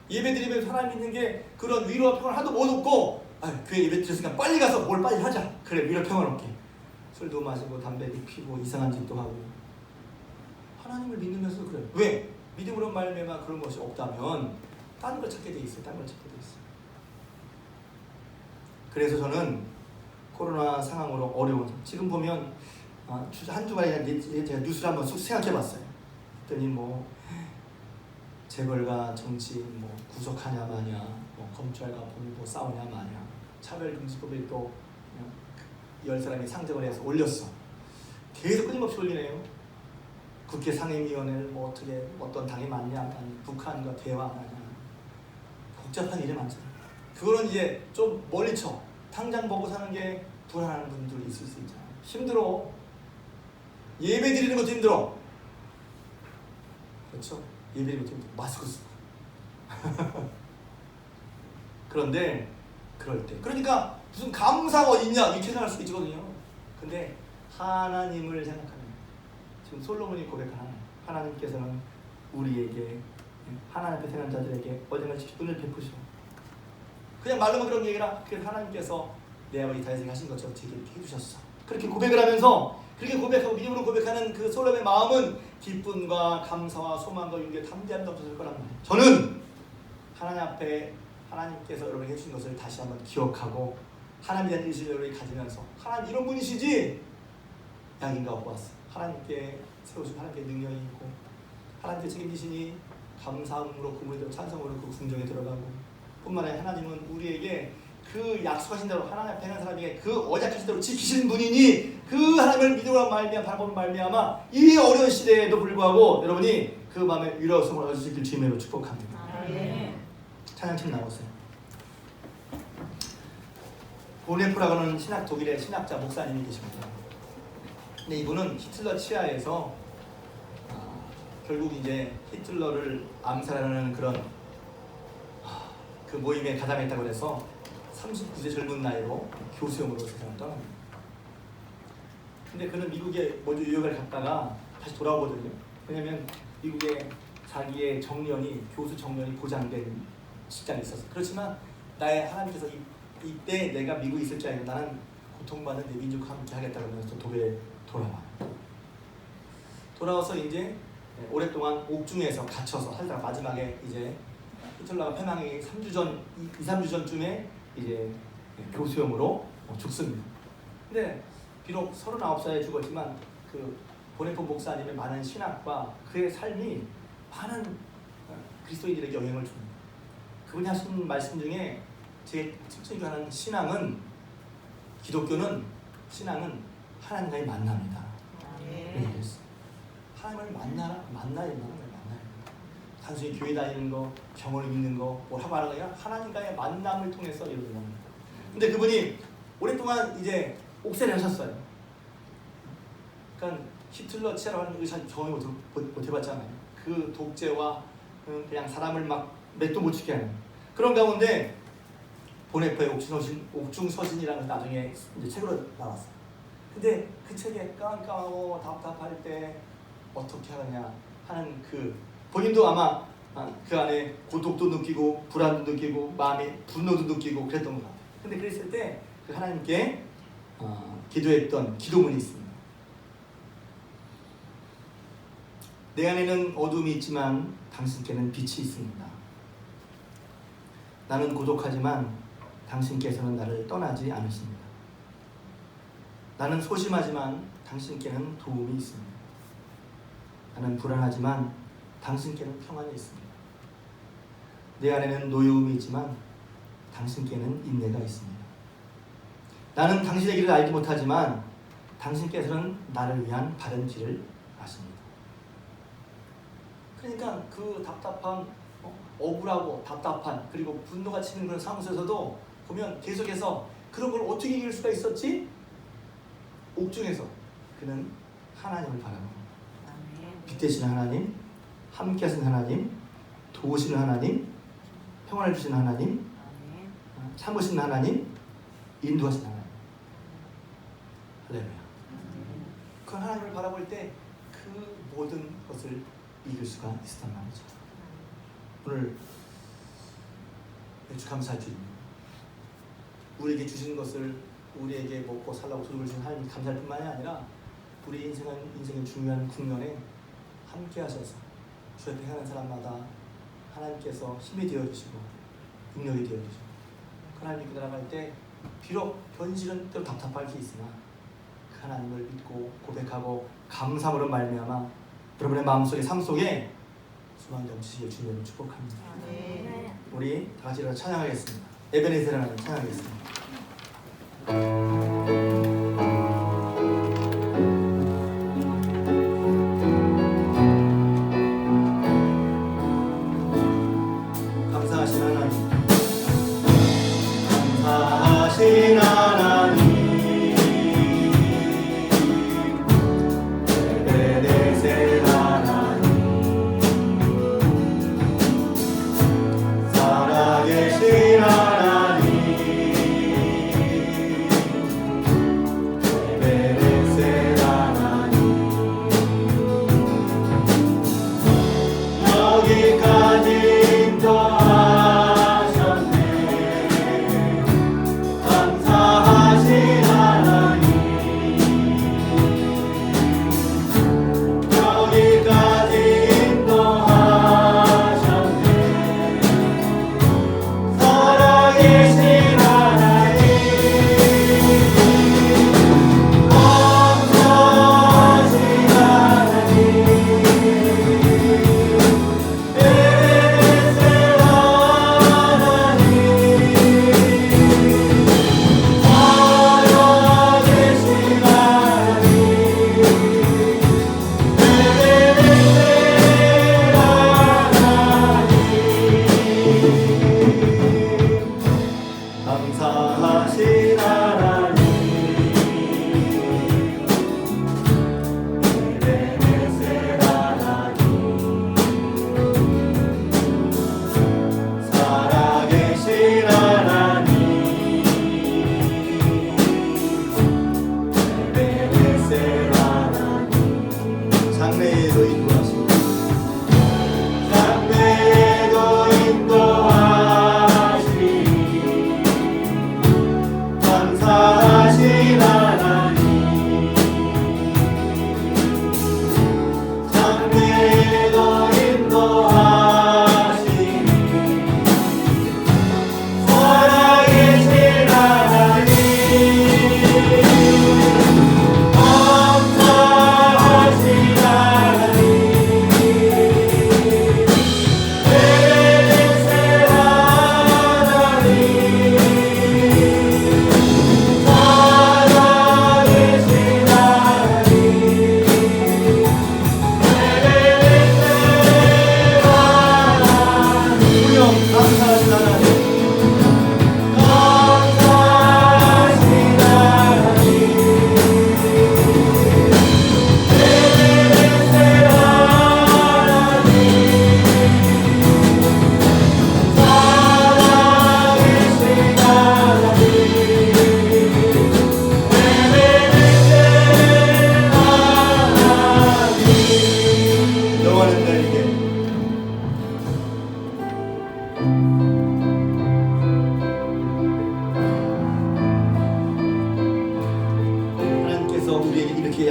예배드리면서 하나님 믿는 게 그런 위로와 평을 하도 못 얻고 교회 예배 드렸으니까 빨리 가서 뭘 빨리 하자. 그래 위로 평을 얻게. 술도 마시고 담배도 피고 이상한 짓도 하고 하나님을 믿으면서도 그래요. 왜? 믿음으로 말미암아 그런 것이 없다면 다른 걸 찾게 돼 있어요. 다른 걸 찾게 돼 있어요. 그래서 저는 코로나 상황으로 어려운 지금 보면 한 주간에 제가 뉴스를 한번 쑥 생각해봤어요. 그랬더니 뭐 재벌과 정치 뭐 구속하냐 마냐, 뭐 검찰과 법무부 싸우냐 마냐, 차별금지법에 또 10사람이 상정을 해서 올렸어. 계속 끊임없이 올리네요. 국회 상임위원회를 뭐 어떻게 어떤 당이 맞냐, 아니 북한과 대화하냐, 복잡한 일이 많잖아요. 그거는 이제 좀 멀리 쳐. 당장 먹고 사는 게 불안한 분들이 있을 수 있잖아요. 힘들어. 예배 드리는 것도 힘들어. 그렇죠? 예배 드리는 것도 힘들어. 마스크 쓰고. 그런데 그럴 때 그러니까 무슨 감사가 어딨냐 이렇게 생각할 수 있거든요. 근데 하나님을 생각하면 지금 솔로몬이 고백한 하나님께서는 우리에게 하나님 앞에 태어난 자들에게 언제든지 은혜를 베푸셔. 그냥 말로만 그런 얘기라 그래서 하나님께서 내 아버지 다윗에게 하신 것처럼 제게 이렇게 해주셨어. 그렇게 고백을 하면서 그렇게 고백하고 믿음으로 고백하는 그 솔로몬의 마음은 기쁨과 감사와 소망과 용기와 담대함이 넘쳤을 거란 말이에요. 저는 하나님 앞에 하나님께서 여러분에게 해주신 것을 다시 한번 기억하고 하나님에 대한 의식을 가지면서 하나님 이런 분이시지? 양인가 얻고 왔어. 하나님께 세우신 하나님께 능력이 있고 하나님께 책임지시니 감사함으로 그물대로 찬성으로 그 궁정에 들어가고 뿐만 아니라 하나님은 우리에게 그 약속하신 대로 하나님 앞에 한 사람에게 그 언약하신 대로 지키시는 분이니 그 하나님을 믿음으로 말미암아 바라보는 말미암아 이 어려운 시대에도 불구하고 여러분이 그 마음에 위로성을 얻을 수 있길 주님으로 축복합니다. 찬양팀 나오세요. 보네프라고는 독일의 신학자 목사님이 계십니다. 근데 이분은 히틀러 치하에서 결국 이제 히틀러를 암살하는 그런 그 모임에 가담했다고 해서 39세 젊은 나이로 교수형으로 세상을 떠납니다. 근데 그는 미국에 먼저 유학을 갔다가 다시 돌아오거든요. 왜냐면 미국에 자기의 정년이 교수 정년이 보장된 직장이 있었어. 그렇지만 나의 하나님께서 이때 내가 미국에 있을 줄 알고 나는 고통받는 내 민족과 함께 하겠다고 하면서 독일에 돌아와요. 돌아와서 이제 오랫동안 옥중에서 갇혀서 살다가 마지막에 이제 히틀러가 패망이 2-3주 전쯤에 이제 교수형으로 죽습니다. 근데 비록 39살에 죽었지만 그 보네프 목사님의 많은 신학과 그의 삶이 많은 그리스도인들에게 영향을 줍니다. 그분이 하신 말씀 중에 제 특징하는 신앙은 기독교는 신앙은 하나님과의 만남이다. 하나님을 만나야 된다는 단순히 교회 다니는 거, 경험을 믿는 거, 뭘 하고 하는 게 아니라 하나님과의 만남을 통해서 이루어지는 겁니다. 근데 그분이 오랫동안 이제 옥세를 하셨어요. 그러니까 히틀러 치하로 하는 의사 경험을 못 해봤잖아요. 그 독재와 그냥 사람을 막 맷도 못 치게 하는. 그런 가운데 보네퍼의 옥중서신이라는 나중에 이제 책으로 나왔어요. 근데 그 책에 깜깜하고 답답할 때 어떻게 하느냐 하는 그 본인도 아마 그 안에 고독도 느끼고 불안도 느끼고 마음의 분노도 느끼고 그랬던 것 같아요. 근데 그랬을 때 그 하나님께 기도했던 기도문이 있습니다. 내 안에는 어둠이 있지만 당신께는 빛이 있습니다. 나는 고독하지만 당신께서는 나를 떠나지 않으십니다. 나는 소심하지만 당신께는 도움이 있습니다. 나는 불안하지만 당신께는 평안이 있습니다. 내 안에는 노여움이 있지만 당신께는 인내가 있습니다. 나는 당신의 길을 알지 못하지만 당신께서는 나를 위한 바른 길을 아십니다. 그러니까 그 답답한 억울하고 답답한 그리고 분노가 치는 그런 상황 속에서도 보면 계속해서 그런 걸 어떻게 이길 수가 있었지? 옥중에서 그는 하나님을 바라봅니다. 빛 되시는 하나님, 함께 하시는 하나님, 도우시는 하나님, 평안을 주시는 하나님, 참으시는 하나님, 인도하시는 하나님. 할렐루야. 그 하나님을 바라볼 때 그 모든 것을 이길 수가 있었단 말이죠. 오늘 매주 감사할 주입니다. 우리에게 주신 것을 우리에게 먹고 살라고 도움을 주신 하나님 감사할 뿐만이 아니라 우리 인생의 중요한 국면에 함께 하셔서 주 옆에 행하는 사람마다 하나님께서 힘이 되어주시고 능력이 되어주시고 하나님께 나아갈 때 비록 현실은 또 답답할 수 있으나 그 하나님을 믿고 고백하고 감사함으로 말미암아 여러분의 마음속에 삶속에 소망이 넘치시길 주님을 축복합니다. 우리 다 같이 일어나 찬양하겠습니다. 에베네셀이라는 찬양하겠습니다. 감사하신 하나님, 감사하신 하나님, 에베네셀 하나님, 살아계신 하나님,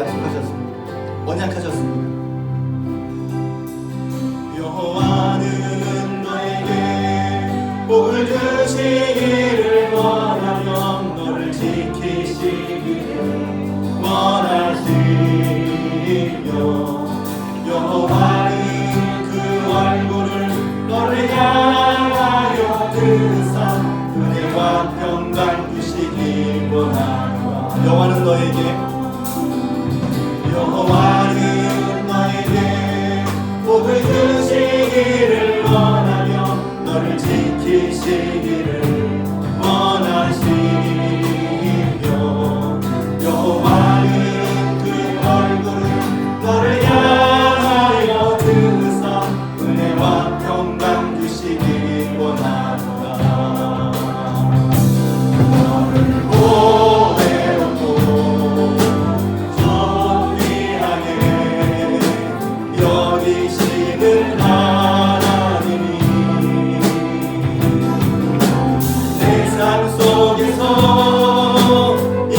약속하셨습니다. 언약하셨습니다. 여호와는 너에게 복을 주시기를 원하면 너를 지키시기를 원하시며 여호와는 그 얼굴을 너를 향하여 드사 은혜와 평강 주시기 원하노라. 여호와는 너에게 복을 주시기를 원하며 너를 지키시기를 원하시며 여호와는 그 얼굴을 너를 향하여 드사 은혜와 평강 주시기 원하노라. 너를 보배롭고 존귀하게 여기시는 하나님이 내 삶 속에서 이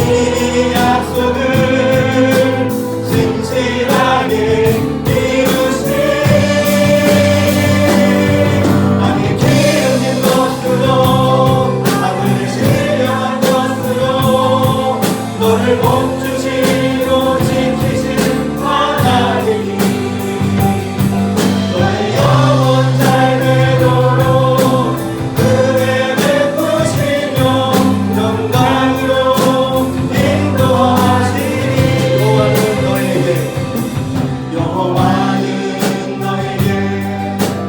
약속을 진실하게 이루시 아니 기름진 것으로 하늘을 신령한 것으로 너를 복주시고 지키시는 하나님이 너의 영혼 잘 되도록 은혜 베푸시며 영광으로 인도하시니 여호와는 너에게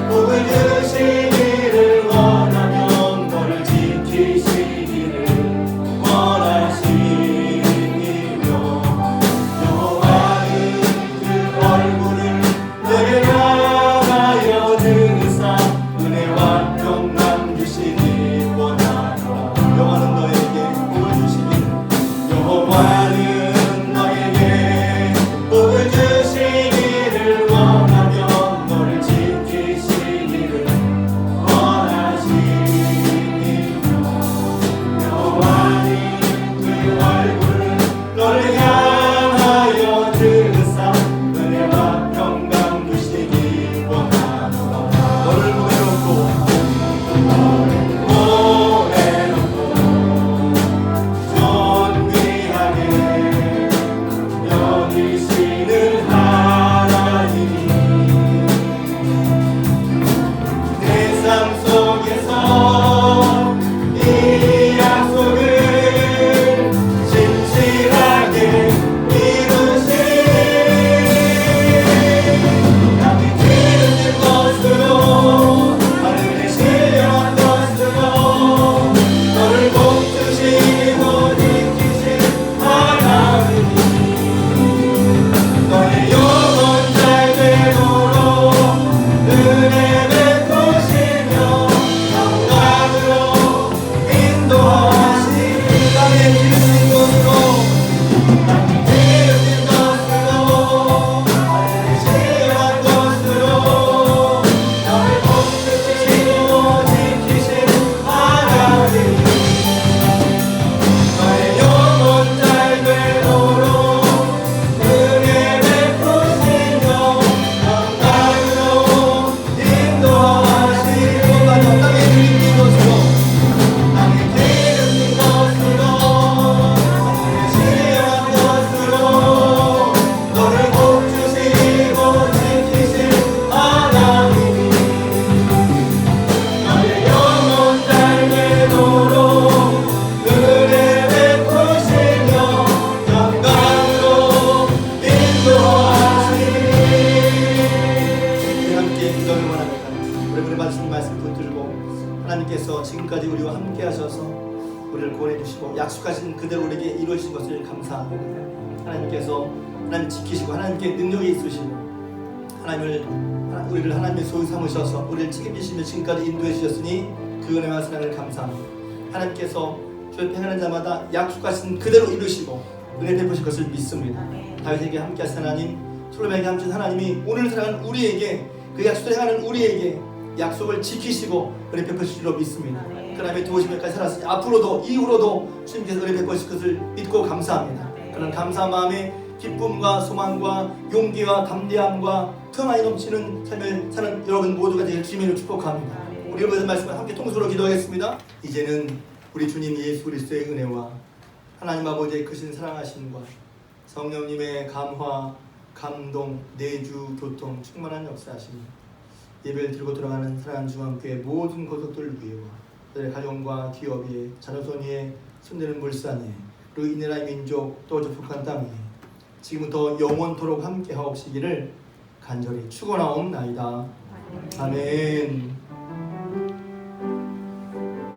복을 주시기를 원하면 너를 지키시기를 원하시며 여호와는 그 얼굴을 너를 향하여 드사 은혜와 평강 주시기 원하노라. 여호와는 너에게 복을 주시기를 여호와는 너에게 복을 주시기를 원하며 너를 지키시기를 원하시며 여호와는 그 얼굴을 너를 향하여 드사 은혜와 평강 주시기 원하노라. 너를 보배롭고 존귀하게 여기시는 하나님이 내 삶 속에서 이 약속을 진실하게 이루시 남이 기름진 것으로 하늘의 신령한 것으로 너를 복주시고 지키신 하나님이 너의 영혼 잘 되도록 은혜 베푸시며 영광으로 인도하시니 땅에 기름진 것으로 하늘의 신령한 것으로 너를 복주시고 지키신 하나님 너의 영혼 잘 되도록 은혜 베푸시며 영광으로 인도하시니 땅에 기름진 것으로 하늘의 신령한 것으로 너를 복주시고 지키신 하나님이 너의 영혼 잘 되도록 은혜 베푸시며 영광으로 인도하시니. 우리 함께 기도를 원합니다. 우리 말씀 붙들고 하나님께서 지금까지 우리와 함께 하셔서 우리를 구원해 주시고 약속하신 그대로 우리에게 이루어진 것을 감사합니다. 하나님께서 하나님 지키시고 하나님께 능력이 있으시고 우리를 하나님의 소유 삼으셔서 우리를 책임지시며 지금까지 인도해 주셨으니 그 은혜와 사랑을 감사합니다. 하나님께서 주의 행하는 자마다 약속하신 그대로 이루시고 은혜 베푸실 것을 믿습니다. 다윗에게 함께 하신 하나님, 솔로몬에게 함께 하신 하나님이 오늘 사랑하는 우리에게 그 약속을 행하는 우리에게 약속을 지키시고 은혜 베푸실 줄로 믿습니다. 그 다음에 도우시면까지 살았으니 앞으로도 이후로도 주님께서 은혜 베푸실 것을 믿고 감사합니다. 그런 감사한 마음에 기쁨과 소망과 용기와 담대함과 평안이 넘치는 삶을 사는 여러분 모두가 되길 주님으로 축복합니다. 우리 여러분의 말씀을 함께 통수로 기도하겠습니다. 이제는 우리 주님 예수 그리스도의 은혜와 하나님 아버지의 크신 사랑하심과 성령님의 감화, 감동, 내주, 교통, 충만한 역사하심, 예배를 드리고 돌아가는 사랑하는 중앙교회 모든 고속들 위에와 그들의 가정과 기업 위에, 자녀손 위에, 손대는 물산 위에, 그리고 이 나라의 민족 또 저 북한 땅 위에 지금부터 영원토록 함께 하옵시기를 간절히 축원하옵나이다. 아멘.